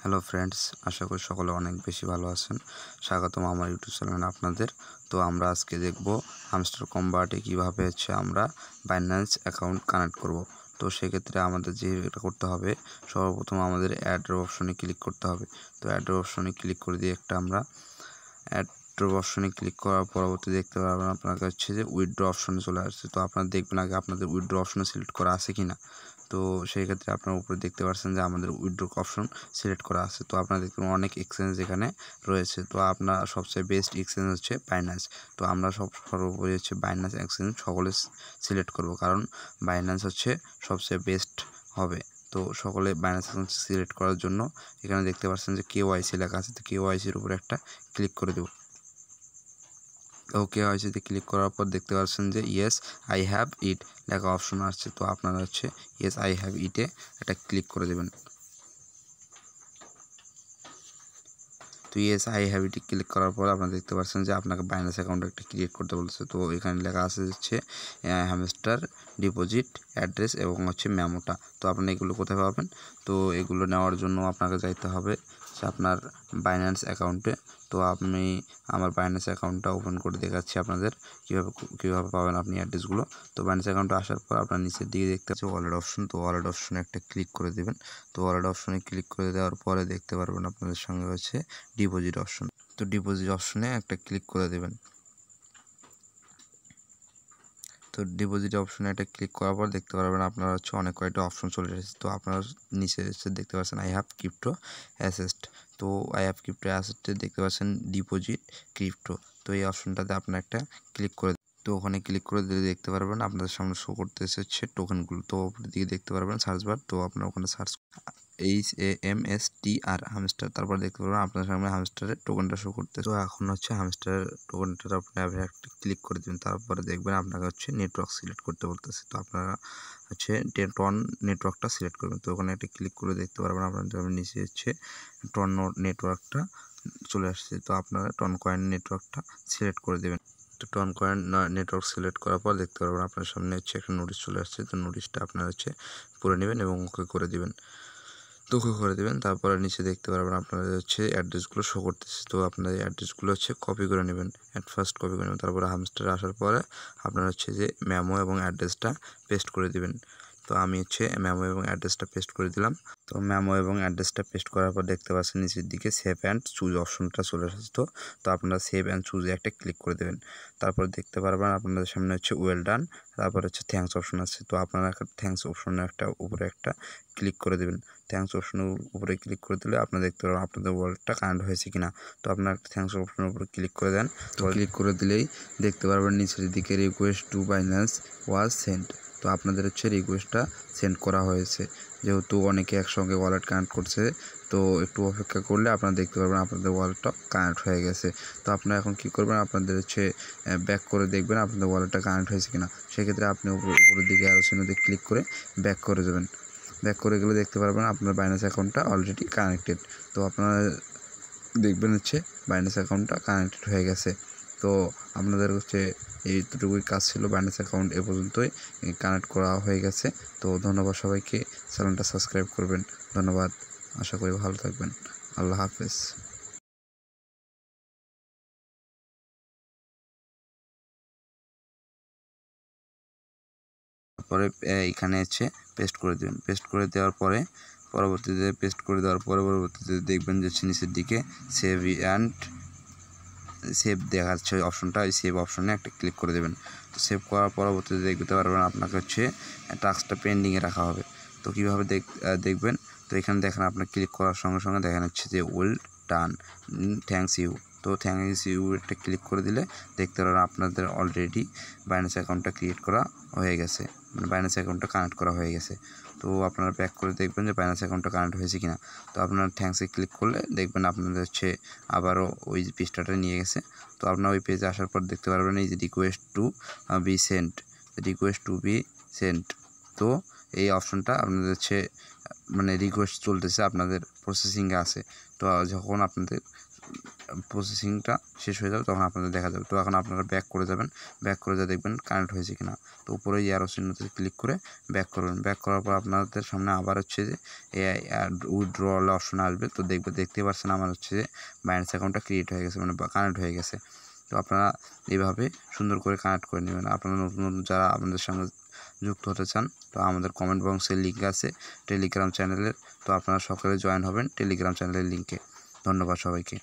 Hello friends, আশা করি সকলে অনেক বেশি ভালো আছেন। স্বাগতম আমার ইউটিউব চ্যানেলে আপনাদের। তো আমরা আজকে দেখব হামস্টার কম্বাটে কীভাবে আমরা বাইন্যান্স অ্যাকাউন্ট কানেক্ট করব। তো সেক্ষেত্রে আমাদের যেটা করতে হবে, সর্বপ্রথম আমাদের অ্যাডের অপশনে ক্লিক করতে হবে। তো অ্যাডের অপশনে ক্লিক করে দিয়ে আমরা অ্যাডের অপশনে ক্লিক করার পরবর্তী দেখতে পারবেন আপনাকে যে উইথড্র অপশনে চলে আসছে। তো আপনারা দেখবেন আগে আপনাদের উইথড্র অপশনে সিলেক্ট করা আছে কি না। তো সেই ক্ষেত্রে আপনার উপরে দেখতে পাচ্ছেন যে আমাদের উইথড্র অপশন সিলেক্ট করা আছে। তো আপনারা দেখতে পাবেন অনেক এক্সচেঞ্জ এখানে রয়েছে। তো আপনার সবচেয়ে বেস্ট এক্সচেঞ্জ হচ্ছে বাইন্যান্স। তো আমরা সর্বোপরি বাইন্যান্স এক্সচেঞ্জ সকলে সিলেক্ট করব, কারণ বাইন্যান্স হচ্ছে সবচেয়ে বেস্ট হবে। তো সকলে বাইন্যান্স এক্সচেঞ্জ সিলেক্ট করার জন্য এখানে দেখতে পাচ্ছেন যে কেওয়াইসি লেখা আছে। তো কেওয়াইসির উপরে একটা ক্লিক করে দেব। কেওয়াইসিতে ক্লিক করার পর দেখতে পাচ্ছেন যে ইয়েস আই হ্যাভ ইট লেখা অপশন আসছে। তো আপনারা ইয়েস আই হ্যাভ ইটে এটা ক্লিক করে দেবেন। তো ইয়েস আই হ্যাভ ইটে ক্লিক করার পর আপনারা দেখতে পাচ্ছেন যে আপনাকে বাইন্যান্স অ্যাকাউন্ট একটা ক্রিয়েট করতে বলছে। তো এখানে লেখা আছে হ্যামস্টার ডিপোজিট অ্যাড্রেস এবং মেমোটা। তো আপনারা এগুলো কোথায় পাবেন? তো এগুলো নেওয়ার জন্য আপনাকে যাইতে হবে আপনার বাইন্যান্স অ্যাকাউন্টে। তো আমি আমার বাইন্যান্স অ্যাকাউন্টটা ওপেন করে দেখাচ্ছি আপনাদের কীভাবে পাবেন আপনি অ্যাড্রেসগুলো। তো বাইন্যান্স অ্যাকাউন্টে আসার পর আপনার নিচের দিকে দেখতে পাচ্ছেন ওয়ালেট অপশন। তো ওয়ালেট অপশনে একটা ক্লিক করে দেবেন। তো ওয়ালেট অপশনে ক্লিক করে দেওয়ার পরে দেখতে পারবেন আপনাদের সঙ্গে ডিপোজিট অপশন। তো ডিপোজিট অপশনে একটা ক্লিক করে দেবেন। তো ডিপোজিট অপশনে একটা ক্লিক করার পর দেখতে পারবেন আপনারা অনেক কয়েকটা অপশন চলে এসেছে। তো আপনারা নিচে দেখতে পাচ্ছেন আই হ্যাভ ক্রিপ্টো অ্যাসেট। তো আই হ্যাভ ক্রিপ্টো অ্যাসেটে দেখতে পাচ্ছেন ডিপোজিট ক্রিপ্টো। তো এই অপশনটাতে আপনারা একটা ক্লিক করে, তো ওখানে ক্লিক করে দিলে দেখতে পারবেন আপনাদের সামনে শো করতেছে টোকেনগুলো। তো ওপরের দিকে দেখতে পারবেন সার্চ বার। তো আপনারা ওখানে সার্চ HAMSTR হামস্টার, তারপর দেখতে পারবেন আপনার সামনে হামস্টারের টোকেনটা শো করতে। তো এখন হামস্টারের টোকেনটা আপনি একটা ক্লিক করে দেবেন। তারপরে দেখবেন আপনাকে নেটওয়ার্ক সিলেক্ট করতে বলতেছে। তো আপনারা টন নেটওয়ার্কটা সিলেক্ট করবেন। তো ওখানে একটা ক্লিক করে দেখতে পারবেন আপনাদের নিচে টন নেটওয়ার্কটা চলে আসছে। তো আপনারা টন কয়েন নেটওয়ার্কটা সিলেক্ট করে দেবেন। তো টন কয়েন নেটওয়ার্ক সিলেক্ট করার পর দেখতে পারবেন আপনার সামনে একটা নোটিশ চলে আসছে। তো নোটিশটা আপনারা পড়ে নেবেন এবং ওকে করে দেবেন। তো ওকে করে দেবেন। তারপরে নিচে দেখতে পারবেন আপনাদের অ্যাড্রেসগুলো শো করতেছে। তো আপনাদের অ্যাড্রেসগুলো কপি করে নেবেন, ফার্স্ট কপি করে নেবেন। তারপরে হামস্টারে আসার পরে আপনার মেমো এবং অ্যাড্রেসটা পেস্ট করে দেবেন। তো আমি মেমো এবং অ্যাড্রেসটা পেস্ট করে দিলাম। তো মেমো এবং অ্যাড্রেসটা পেস্ট করার পর দেখতে পাচ্ছেন নিচের দিকে সেভ অ্যান্ড চুজ অপশনটা চলে আসছে। তো আপনারা সেভ অ্যান্ড চুজে একটা ক্লিক করে দেবেন। তারপর দেখতে পারবেন আপনাদের সামনে ওয়েল ডান, তারপর থ্যাঙ্কস অপশন আছে। তো আপনারা থ্যাঙ্কস অপশনে উপরে একটা ক্লিক করে দেবেন। থ্যাঙ্কস অপশনের উপরে ক্লিক করে দিলে আপনারা দেখতে পারবেন আপনাদের ওয়ালেটটা কানেক্ট হয়েছে কিনা। তো আপনার থ্যাঙ্কস অপশনের উপরে ক্লিক করে দেন। তো ক্লিক করে দিলেই দেখতে পারবেন নিচের দিকে request to Binance was send. তো আপনাদের রিকোয়েস্টটা সেন্ড করা হয়েছে। যেহেতু অনেকে একসঙ্গে ওয়ালেট কানেক্ট করছে, তো একটু অপেক্ষা করলে আপনারা দেখতে পারবেন আপনাদের ওয়ালেটটা কানেক্ট হয়ে গেছে। তো আপনারা এখন কী করবেন, আপনাদের ব্যাক করে দেখবেন আপনাদের ওয়ালেটটা কানেক্ট হয়েছে কিনা। সেক্ষেত্রে আপনি উপরের দিকে আরও চিহ্নতে ক্লিক করে ব্যাক করে দেবেন। ব্যাক করে গেলে দেখতে পারবেন আপনার বাইন্যান্স অ্যাকাউন্টটা অলরেডি কানেক্টেড। তো আপনারা দেখবেন বাইন্যান্স অ্যাকাউন্টটা কানেক্টেড হয়ে গেছে। তো আপনাদের এইটুকুই কাজ ছিল। বাইন্যান্স অ্যাকাউন্ট এ পর্যন্তই কানেক্ট করা হয়ে গেছে। তো ধন্যবাদ সবাইকে। চ্যানেলটা সাবস্ক্রাইব করবেন। ধন্যবাদ, আশা করি ভালো থাকবেন। আল্লাহ হাফেজ। তারপরে এখানে পেস্ট করে দেবেন। পেস্ট করে দেওয়ার পরে পরবর্তীতে দেখবেন যে নিচের দিকে সেভ অ্যান্ড সেভ দেখাচ্ছে অপশনটা। ওই সেভ অপশনে একটা ক্লিক করে দেবেন। তো সেভ করার পরবর্তীতে দেখতে পারবেন আপনাকে টাস্কটা পেন্ডিংয়ে রাখা হবে। তো কীভাবে দেখবেন, তো এখানে দেখেন আপনার ক্লিক করার সঙ্গে সঙ্গে দেখা যাচ্ছে যে ওয়েল ডান, থ্যাঙ্কস ইউ। তো থ্যাঙ্কস ইউ একটা ক্লিক করে দিলে দেখতে পারবেন আপনাদের অলরেডি বাইন্যান্স অ্যাকাউন্টটা ক্রিয়েট করা হয়ে গেছে, মানে বাইন্যান্স অ্যাকাউন্টটা কানেক্ট করা হয়ে গেছে। তো আপনারা ব্যাক করে দেখবেন যে বাইন্যান্স অ্যাকাউন্টটা কানেক্ট হয়েছে কিনা। তো আপনারা থ্যাঙ্কসে ক্লিক করলে দেখবেন আপনাদের আবারও ওই পেজটাতে নিয়ে গেছে। তো আপনার ওই পেজে আসার পর দেখতে পারবেন এই যে রিকোয়েস্ট টু বি সেন্ট। তো এই অপশনটা আপনাদের মানে রিকোয়েস্ট চলতেছে, আপনাদের প্রসেসিংয়ে আছে। তো যখন আপনাদের প্রসেসিংটা শেষ হয়ে যাবে তখন আপনাদের দেখা যাবে। তো এখন আপনারা ব্যাক করে যাবেন, ব্যাক করে যা দেখবেন কানেক্ট হয়েছে কিনা। তো উপরে অ্যারো চিহ্নতে ক্লিক করে ব্যাক করবেন। ব্যাক করার পর আপনাদের সামনে আবার হচ্ছে যে উইথড্রল অপশন আসবে। তো দেখতে পাচ্ছেন আমার হচ্ছে যে বাইন্যান্স অ্যাকাউন্টটা ক্রিয়েট হয়ে গেছে, মানে কানেক্ট হয়ে গেছে। তো আপনারা এইভাবে সুন্দর করে কানেক্ট করে নেবেন। আপনারা নতুন যারা আপনাদের সঙ্গে যুক্ত হতে চান, তো আমাদের কমেন্ট বক্সে লিঙ্ক আছে টেলিগ্রাম চ্যানেলের, তো আপনারা সকলে জয়েন হবেন টেলিগ্রাম চ্যানেলের লিঙ্কে। ধন্যবাদ সবাইকে।